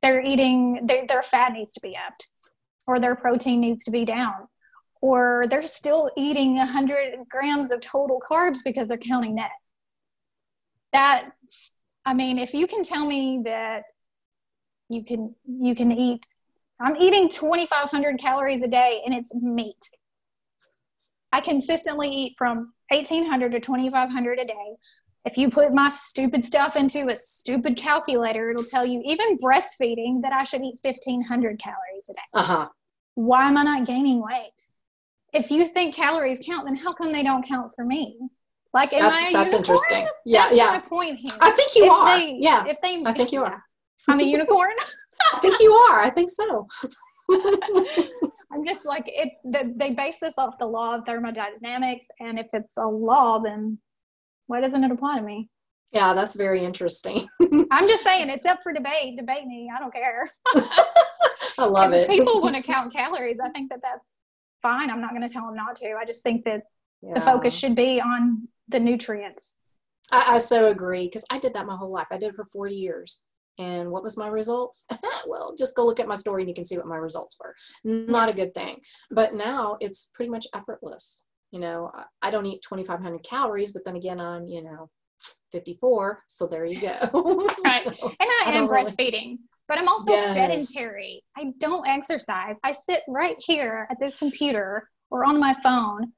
S2: They're eating, their fat needs to be upped, or their protein needs to be down, or they're still eating 100 grams of total carbs because they're counting net. I mean, if you can tell me that you can eat, I'm eating 2,500 calories a day and it's meat. I consistently eat from 1,800 to 2,500 a day. If you put my stupid stuff into a stupid calculator, it'll tell you, even breastfeeding, that I should eat 1,500 calories a day.
S1: Uh-huh.
S2: Why am I not gaining weight? If you think calories count, then how come they don't count for me? Like, that's
S1: interesting. Yeah,
S2: That's
S1: yeah.
S2: my point here.
S1: I think you are. I think you are.
S2: I'm a unicorn.
S1: I think you are. I think so.
S2: I'm just like, they base this off the law of thermodynamics, and if it's a law, then why doesn't it apply to me?
S1: Yeah, that's very interesting.
S2: I'm just saying, it's up for debate. Debate me. I don't care.
S1: I love it.
S2: If people want to count calories, I think that that's fine. I'm not going to tell them not to. I just think that the focus should be on the nutrients.
S1: I so agree, because I did that my whole life. I did it for 40 years. And what was my results? Well, just go look at my story and you can see what my results were. Not a good thing. But now it's pretty much effortless. You know, I don't eat 2,500 calories, but then again, I'm, 54. So there you go.
S2: Right. And I am breastfeeding, but I'm also sedentary. I don't exercise. I sit right here at this computer or on my phone.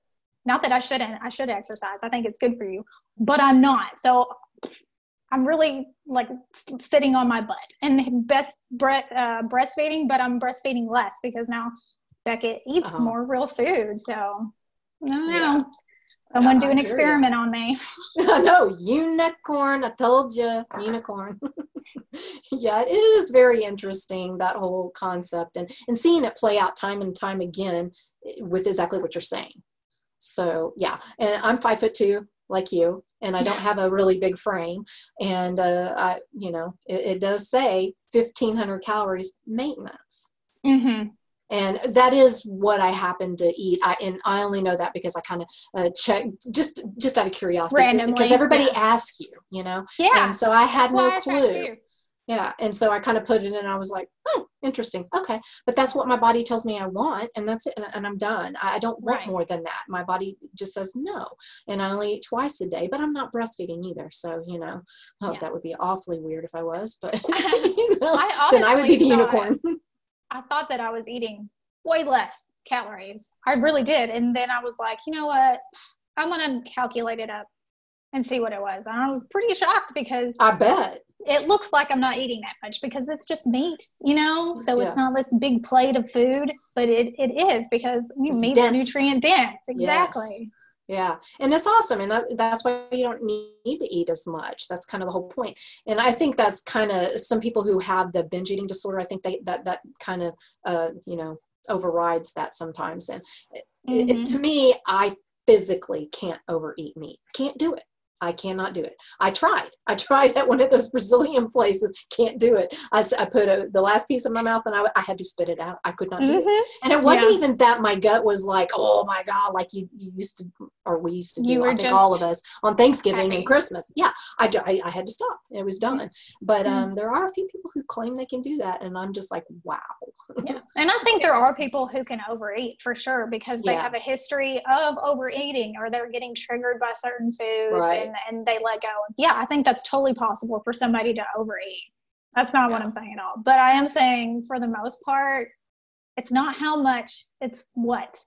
S2: Not that I shouldn't. I should exercise. I think it's good for you, but I'm not. So I'm really like sitting on my butt and breastfeeding, but I'm breastfeeding less because now Beckett eats more real food. So I don't know. Someone do an experiment on me.
S1: I know, unicorn. I told you, unicorn. Yeah, it is very interesting, that whole concept, and seeing it play out time and time again with exactly what you're saying. So yeah, and I'm 5'2", like you, and I don't have a really big frame, and it does say 1,500 calories maintenance.
S2: Mm-hmm.
S1: And that is what I happen to eat. I only know that because I kind of check just out of curiosity.
S2: Randomly,
S1: because everybody asks you, Yeah. And so I had no clue. Yeah. And so I kind of put it in and I was like, oh, interesting. Okay. But that's what my body tells me I want. And that's it. And I'm done. I don't want more than that. My body just says no. And I only eat twice a day, but I'm not breastfeeding either. So, that would be awfully weird if I was, but then I would be the unicorn.
S2: I thought that I was eating way less calories. I really did. And then I was like, you know what? I'm going to calculate it up and see what it was. And I was pretty shocked because
S1: I bet
S2: it looks like I'm not eating that much because it's just meat, So it's not this big plate of food, but it is because meat's nutrient dense. Exactly.
S1: Yes. Yeah. And it's awesome. And that's why you don't need to eat as much. That's kind of the whole point. And I think that's kind of some people who have the binge eating disorder. I think that kind of, overrides that sometimes. And to me, I physically can't overeat meat. Can't do it. I cannot do it. I tried at one of those Brazilian places. Can't do it. I put the last piece in my mouth and I had to spit it out. I could not do it. And it wasn't even that my gut was like, oh my God, like you used to, or we used to do, I think all of us on Thanksgiving and Christmas. Yeah. I had to stop. It was done. But there are a few people who claim they can do that. And I'm just like, wow.
S2: Yeah. And I think there are people who can overeat for sure because they have a history of overeating or they're getting triggered by certain foods and they let go. Yeah, I think that's totally possible for somebody to overeat. That's not what I'm saying at all. But I am saying for the most part, it's not how much, it's what.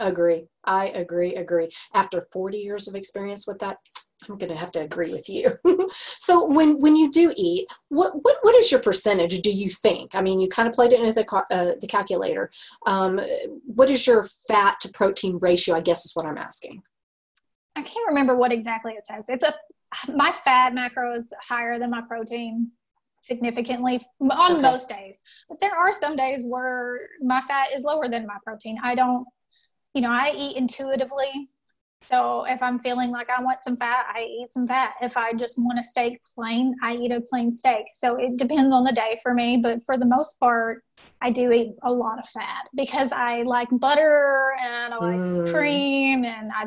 S1: Agree. I agree. After 40 years of experience with that, I'm going to have to agree with you. So when you do eat, what is your percentage, do you think? I mean, you kind of played it into the calculator. What is your fat to protein ratio, I guess is what I'm asking.
S2: I can't remember what exactly it says. My fat macro is higher than my protein significantly on most days. But there are some days where my fat is lower than my protein. I don't, I eat intuitively. So if I'm feeling like I want some fat, I eat some fat. If I just want a steak plain, I eat a plain steak. So it depends on the day for me. But for the most part, I do eat a lot of fat because I like butter and I like cream and I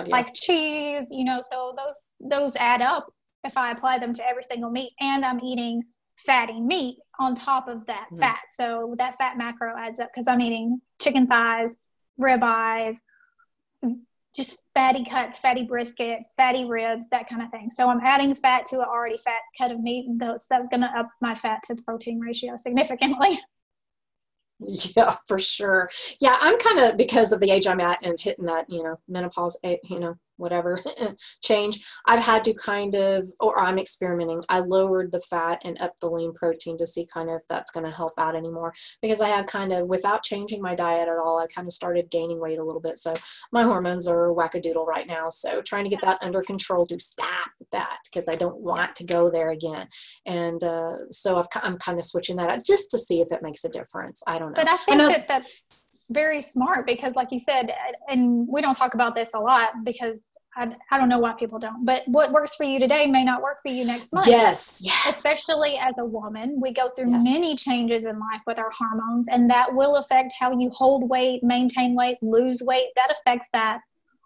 S2: like cheese, you know, so those add up if I apply them to every single meat, and I'm eating fatty meat on top of that fat. So that fat macro adds up because I'm eating chicken thighs, rib eyes, just fatty cuts, fatty brisket, fatty ribs, that kind of thing. So I'm adding fat to an already fat cut of meat. That's going to up my fat to protein ratio significantly.
S1: Yeah, for sure. Yeah, I'm kind of, because of the age I'm at and hitting that, you know, menopause, you know, whatever change, I've had to kind of, or I'm experimenting. I lowered the fat and upped the lean protein to see kind of if that's going to help out anymore, because I have kind of, without changing my diet at all, I kind of started gaining weight a little bit. So my hormones are wackadoodle right now. So trying to get that under control to stop that, because I don't want to go there again. And so I'm kind of switching that out just to see if it makes a difference. I don't know.
S2: But I think that's very smart, because like you said, and we don't talk about this a lot because I don't know why people don't, but what works for you today may not work for you next month.
S1: Yes.
S2: Especially as a woman, we go through many changes in life with our hormones, and that will affect how you hold weight, maintain weight, lose weight. That affects that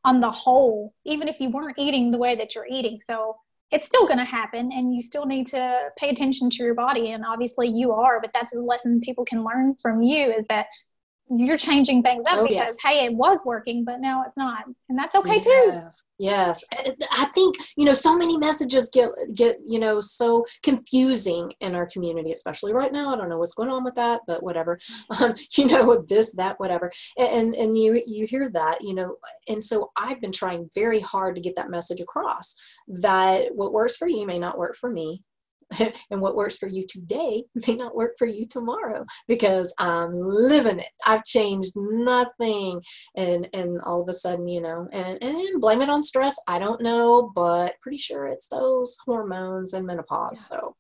S2: on the whole, even if you weren't eating the way that you're eating. So it's still going to happen, and you still need to pay attention to your body. And obviously you are, but that's a lesson people can learn from you, is that you're changing things up because, hey, it was working, but now it's not. And that's okay too.
S1: Yes. I think, you know, so many messages get, you know, so confusing in our community, especially right now. I don't know what's going on with that, but whatever. You know, this, that, whatever. And you hear that, you know, and so I've been trying very hard to get that message across, that what works for you may not work for me. And what works for you today may not work for you tomorrow, because I'm living it. I've changed nothing. And all of a sudden, you know, and blame it on stress. I don't know, but pretty sure it's those hormones and menopause. So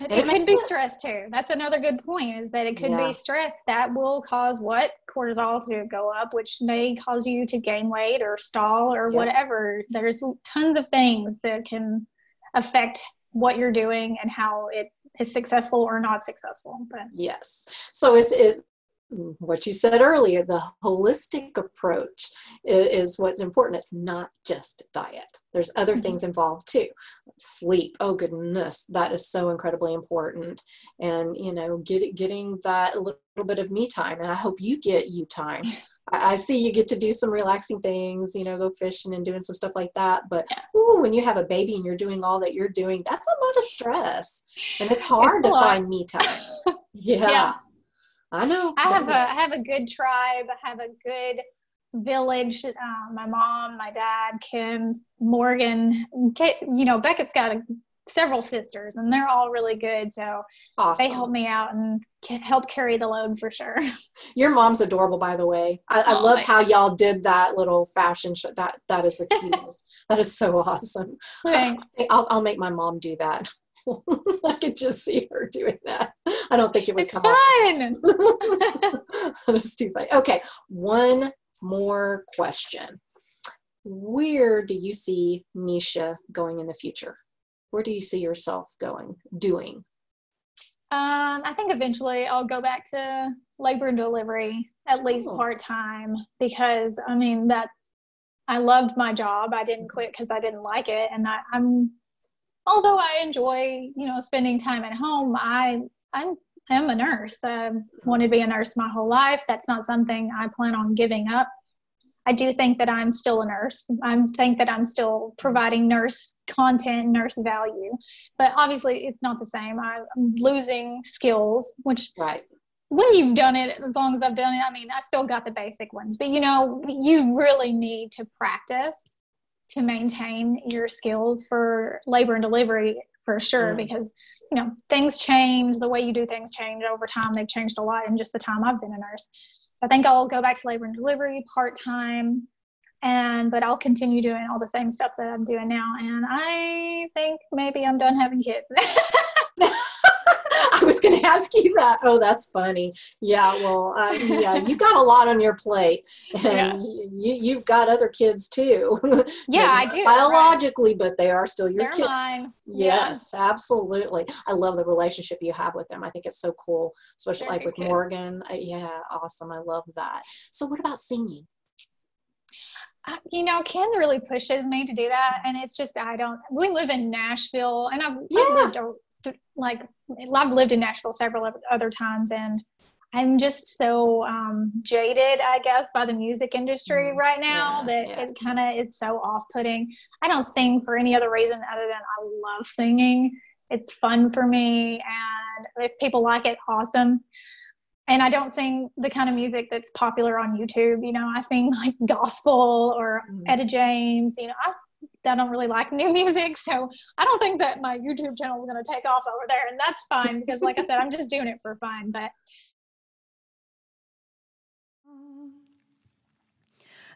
S2: it could be stress too. That's another good point, is that it could be stress that will cause cortisol to go up, which may cause you to gain weight or stall or whatever. There's tons of things that can affect what you're doing and how it is successful or not successful. But
S1: yes, so it's what you said earlier, the holistic approach is what's important. It's not just diet. There's other things involved too. Sleep, oh goodness, that is so incredibly important. And you know, getting that a little bit of me time, and I hope you get you time. I see you get to do some relaxing things, you know, go fishing and doing some stuff like that. But when you have a baby and you're doing all that you're doing, that's a lot of stress, and it's hard to find me time. Yeah, I know.
S2: I have a good tribe. I have a good village. My mom, my dad, Kim, Morgan. You know, Beckett's got several sisters, and they're all really good. So they help me out and help carry the load for sure.
S1: Your mom's adorable, by the way. I love how y'all did that little fashion show. That is the cutest. That is so awesome.
S2: Thanks.
S1: I'll make my mom do that. I could just see her doing that. I don't think it would come
S2: fun.
S1: That is too funny. Okay, one more question. Where do you see Neisha going in the future? Where do you see yourself doing?
S2: I think eventually I'll go back to labor and delivery, at least part-time, because I mean, I loved my job. I didn't quit because I didn't like it. And although I enjoy, you know, spending time at home, I'm a nurse. I wanted to be a nurse my whole life. That's not something I plan on giving up. I do think that I'm still a nurse. I think that I'm still providing nurse content, nurse value, but obviously it's not the same. I'm losing skills, which when you've done it, as long as I've done it, I mean, I still got the basic ones, but you know, you really need to practice to maintain your skills for labor and delivery for sure, because you know, things change, the way you do things change over time. They've changed a lot in just the time I've been a nurse. I think I'll go back to labor and delivery part-time, but I'll continue doing all the same stuff that I'm doing now. And I think maybe I'm done having kids.
S1: I was going to ask you that. Oh, that's funny. Yeah, well, yeah, you got a lot on your plate, and you've got other kids too.
S2: Yeah, I
S1: Maybe
S2: do.
S1: not biologically, but they are still your
S2: They're
S1: kids.
S2: mine.
S1: Yes, absolutely. I love the relationship you have with them. I think it's so cool, especially
S2: They're
S1: like with
S2: good kids.
S1: Morgan. Yeah, awesome. I love that. So what about singing?
S2: You know, Ken really pushes me to do that, and it's just we live in Nashville, and I've lived I've lived in Nashville several other times, and I'm just so jaded, I guess, by the music industry right now that it's so off-putting. I don't sing for any other reason other than I love singing. It's fun for me, and if people like it, awesome. And I don't sing the kind of music that's popular on YouTube. You know, I sing like gospel or Etta James. You know, I don't really like new music, so I don't think that my YouTube channel is going to take off over there, and that's fine because, like I said, I'm just doing it for fun. But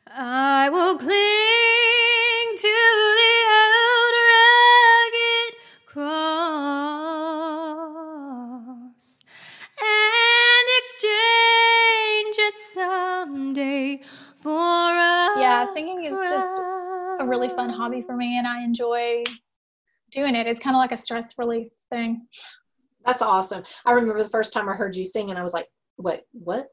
S3: I will cling to the old rugged cross and exchange it someday for a
S2: singing is just a really fun hobby for me, and I enjoy doing it. It's kind of like a stress relief thing.
S1: That's awesome. I remember the first time I heard you sing, and I was like, wait, what?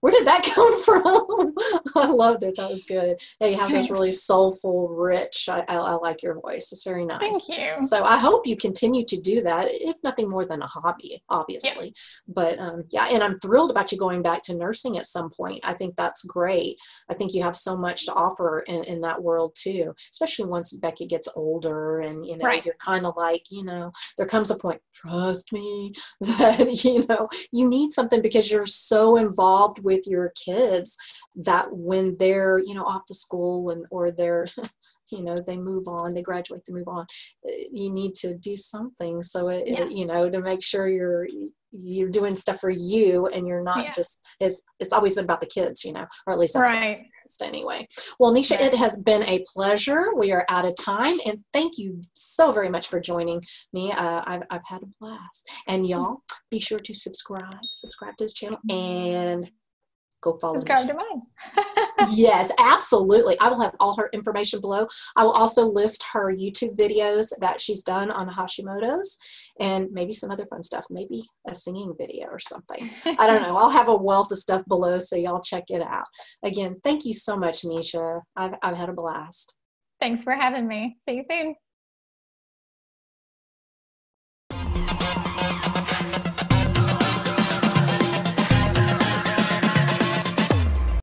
S1: Where did that come from? I loved it. That was good. Yeah, you have this really soulful, rich, I like your voice. It's very nice.
S2: Thank you.
S1: So I hope you continue to do that, if nothing more than a hobby, obviously. Yep. But yeah, and I'm thrilled about you going back to nursing at some point. I think that's great. I think you have so much to offer in that world too, especially once Becky gets older and, you know, you're kind of like, you know, there comes a point, trust me, that, you know, you need something because you're so involved with your kids that when they're, you know, off to school or they're, you know, they move on, they graduate, they move on, you need to do something. So, you know, to make sure you're doing stuff for you and you're not just, it's always been about the kids, you know, or at least that's what I'm experienced anyway. Well, Neisha, it has been a pleasure. We are out of time, and thank you so very much for joining me. I've had a blast, and y'all be sure to subscribe to this channel and go follow
S2: subscribe to mine.
S1: Yes, absolutely. I will have all her information below. I will also list her YouTube videos that she's done on Hashimoto's and maybe some other fun stuff, maybe a singing video or something. I don't know. I'll have a wealth of stuff below, so y'all check it out. Again, thank you so much, Neisha. I've had a blast.
S2: Thanks for having me. See you soon.